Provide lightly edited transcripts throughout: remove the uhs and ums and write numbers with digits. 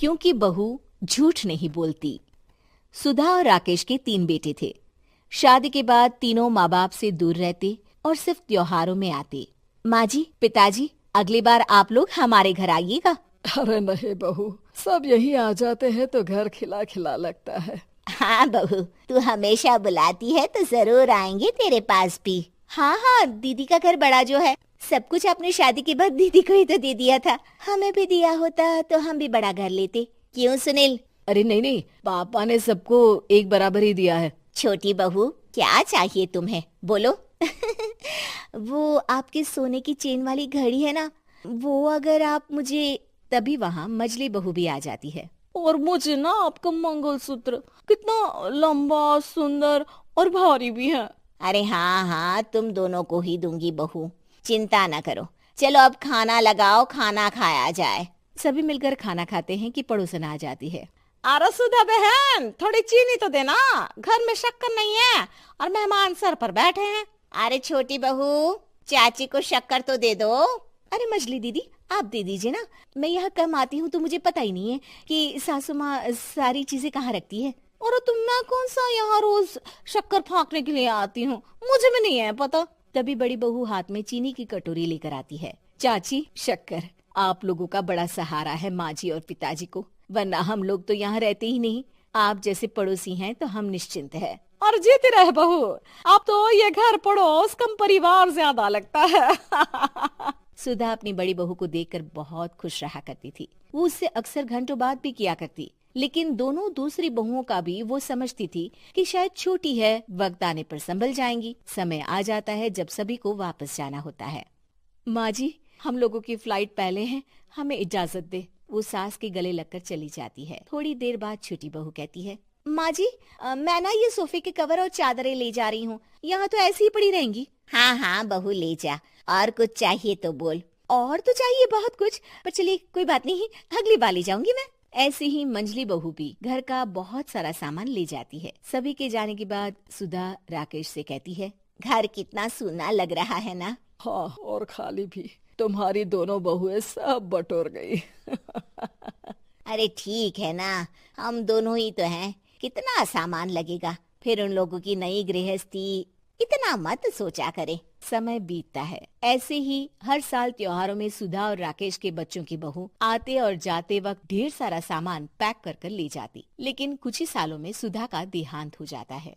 क्योंकि बहू झूठ नहीं बोलती। सुधा और राकेश के 3 बेटे थे। शादी के बाद तीनों माँ बाप से दूर रहते और सिर्फ त्योहारों में आते। माँ जी, पिताजी, अगली बार आप लोग हमारे घर आइएगा। अरे नहीं बहू, सब यहीं आ जाते हैं तो घर खिला खिला लगता है। हाँ बहू, तू हमेशा बुलाती है तो जरूर आएंगे तेरे पास भी। हाँ हाँ, दीदी का घर बड़ा जो है, सब कुछ अपनी शादी के बाद दीदी को ही तो दे दिया था। हमें भी दिया होता तो हम भी बड़ा घर लेते। क्यों सुनील? अरे नहीं नहीं, पापा ने सबको एक बराबर ही दिया है। छोटी बहू, क्या चाहिए तुम्हें, बोलो। वो आपके सोने की चेन वाली घड़ी है ना, वो अगर आप मुझे। तभी वहाँ मजली बहू भी आ जाती है। और मुझे ना आपका मंगलसूत्र, कितना लंबा, सुंदर और भारी भी है। अरे हाँ हाँ, तुम दोनों को ही दूंगी बहू, चिंता न करो। चलो अब खाना लगाओ, खाना खाया जाए। सभी मिलकर खाना खाते हैं कि पड़ोसन आ जाती है। अरे सुधा बहन, थोड़ी चीनी तो देना, घर में शक्कर नहीं है और मेहमान सर पर बैठे हैं। अरे छोटी बहू, चाची को शक्कर तो दे दो। अरे मजली दीदी, आप दे दीजिए ना, मैं यहाँ कम आती हूँ तो मुझे पता ही नहीं है कि सासू माँ सारी चीजें कहाँ रखती है। और तुम, मैं कौन सा यहाँ रोज शक्कर फाँकने के लिए आती हूँ, मुझे भी नहीं है पता। तभी बड़ी बहू हाथ में चीनी की कटोरी लेकर आती है। चाची, शक्कर आप लोगों का बड़ा सहारा है माँ जी और पिताजी को, वरना हम लोग तो यहाँ रहते ही नहीं। आप जैसे पड़ोसी हैं तो हम निश्चिंत है। और जीती रहे बहू, आप तो ये घर पड़ोस कम परिवार ज्यादा लगता है। सुधा अपनी बड़ी बहू को देखकर बहुत खुश रहा करती थी। वो उससे अक्सर घंटों बात भी किया करती, लेकिन दोनों दूसरी बहुओं का भी वो समझती थी कि शायद छोटी है, वक्त आने पर संभल जाएंगी। समय आ जाता है जब सभी को वापस जाना होता है। माँ जी, हम लोगों की फ्लाइट पहले है, हमें इजाजत दे। वो सास के गले लगकर चली जाती है। थोड़ी देर बाद छोटी बहू कहती है, माँ जी, मैं ना ये सोफे के कवर और चादरें ले जा रही हूँ, यहाँ तो ऐसी ही पड़ी रहेंगी। हाँ हाँ बहू, ले जा, और कुछ चाहिए तो बोल। और तो चाहिए बहुत कुछ, पर चलिए कोई बात नहीं, अगली बार ले जाऊंगी मैं। ऐसे ही मंजली बहू भी घर का बहुत सारा सामान ले जाती है। सभी के जाने के बाद सुधा राकेश से कहती है, घर कितना सूना लग रहा है ना। हाँ, और खाली भी। तुम्हारी दोनों बहुएं सब बटोर गई। अरे ठीक है ना, हम दोनों ही तो हैं, कितना सामान लगेगा, फिर उन लोगों की नई गृहस्थी, इतना मत सोचा करे। समय बीतता है। ऐसे ही हर साल त्योहारों में सुधा और राकेश के बच्चों की बहू आते और जाते वक्त ढेर सारा सामान पैक कर कर ले जाती। लेकिन कुछ ही सालों में सुधा का देहांत हो जाता है।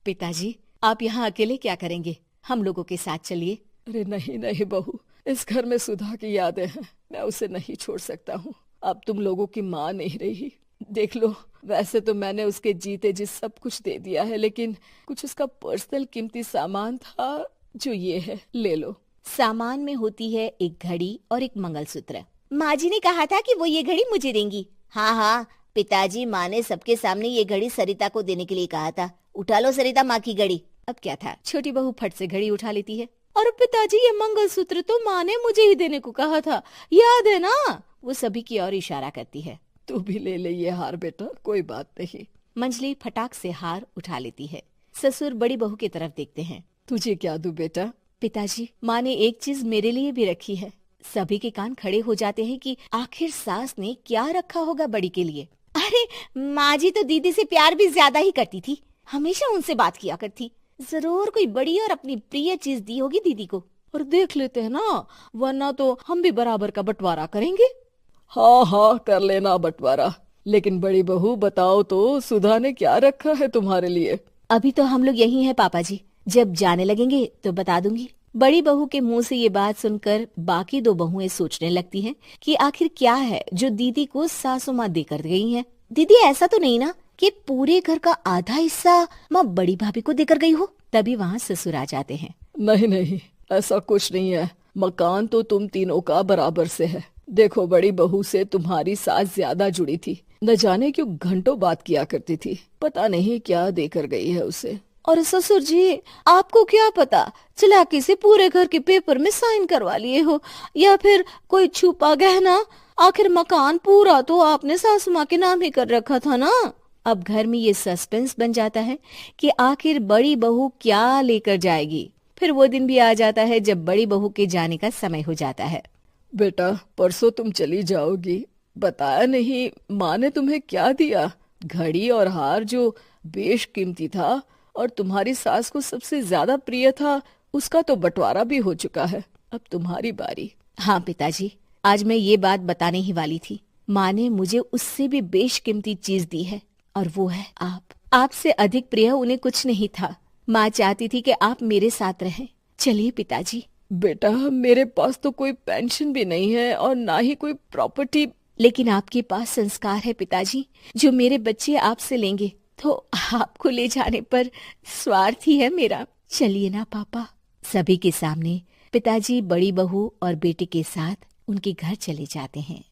पिताजी, आप यहाँ अकेले क्या करेंगे, हम लोगों के साथ चलिए। अरे नहीं नहीं बहू, इस घर में सुधा की यादें हैं, मैं उसे नहीं छोड़ सकता हूँ। अब तुम लोगों की माँ नहीं रही। देख लो, वैसे तो मैंने उसके जीते जी सब कुछ दे दिया है, लेकिन कुछ उसका पर्सनल कीमती सामान था जो ये है, ले लो। सामान में होती है एक घड़ी और एक मंगलसूत्र। माँ जी ने कहा था कि वो ये घड़ी मुझे देंगी। हाँ हाँ पिताजी, माँ ने सबके सामने ये घड़ी सरिता को देने के लिए कहा था। उठा लो सरिता माँ की घड़ी। अब क्या था, छोटी बहू फट से घड़ी उठा लेती है। और पिताजी, ये मंगलसूत्र तो माँ ने मुझे ही देने को कहा था, याद है ना। वो सभी की ओर इशारा करती है। तू भी ले ले ये हार बेटा, कोई बात नहीं। मंजली फटाक से हार उठा लेती है। ससुर बड़ी बहू की तरफ देखते हैं। तुझे क्या दूं बेटा? पिताजी, माँ ने एक चीज मेरे लिए भी रखी है। सभी के कान खड़े हो जाते हैं कि आखिर सास ने क्या रखा होगा बड़ी के लिए। अरे माँ जी तो दीदी से प्यार भी ज्यादा ही करती थी, हमेशा उनसे बात किया करती। जरूर कोई बड़ी और अपनी प्रिय चीज दी होगी दीदी को। और देख लेते हैं ना, वरना तो हम भी बराबर का बंटवारा करेंगे। हाँ हाँ, कर लेना बंटवारा। लेकिन बड़ी बहू बताओ तो, सुधा ने क्या रखा है तुम्हारे लिए? अभी तो हम लोग यही हैं पापा जी, जब जाने लगेंगे तो बता दूंगी। बड़ी बहू के मुंह से ये बात सुनकर बाकी दो बहुएं सोचने लगती हैं कि आखिर क्या है जो दीदी को सासू माँ देकर गई हैं। दीदी, ऐसा तो नहीं ना कि पूरे घर का आधा हिस्सा माँ बड़ी भाभी को देकर गई हो। तभी वहाँ ससुर आ जाते हैं। नहीं नहीं, ऐसा कुछ नहीं है। मकान तो तुम तीनों का बराबर से है। देखो, बड़ी बहू से तुम्हारी सास ज्यादा जुड़ी थी, न जाने क्यों घंटों बात किया करती थी। पता नहीं क्या देकर गई है उसे। और ससुर जी, आपको क्या पता, चालाकी से पूरे घर के पेपर में साइन करवा लिए हो, या फिर कोई छुपा गहना। आखिर मकान पूरा तो आपने सासू माँ के नाम ही कर रखा था ना। अब घर में ये सस्पेंस बन जाता है कि आखिर बड़ी बहू क्या लेकर जाएगी। फिर वो दिन भी आ जाता है जब बड़ी बहू के जाने का समय हो जाता है। बेटा, परसों तुम चली जाओगी, बताया नहीं, माँ ने तुम्हें क्या दिया? घड़ी और हार जो बेशकीमती था और तुम्हारी सास को सबसे ज्यादा प्रिय था, उसका तो बंटवारा भी हो चुका है। अब तुम्हारी बारी। हाँ पिताजी, आज मैं ये बात बताने ही वाली थी। माँ ने मुझे उससे भी बेशकीमती चीज दी है और वो है आप। आपसे अधिक प्रिय उन्हें कुछ नहीं था। माँ चाहती थी कि आप मेरे साथ रहें। चलिए पिताजी। बेटा, मेरे पास तो कोई पेंशन भी नहीं है और ना ही कोई प्रॉपर्टी। लेकिन आपके पास संस्कार है पिताजी, जो मेरे बच्चे आपसे लेंगे, तो आपको ले जाने पर स्वार्थ ही है मेरा। चलिए ना पापा। सभी के सामने पिताजी बड़ी बहू और बेटे के साथ उनके घर चले जाते हैं।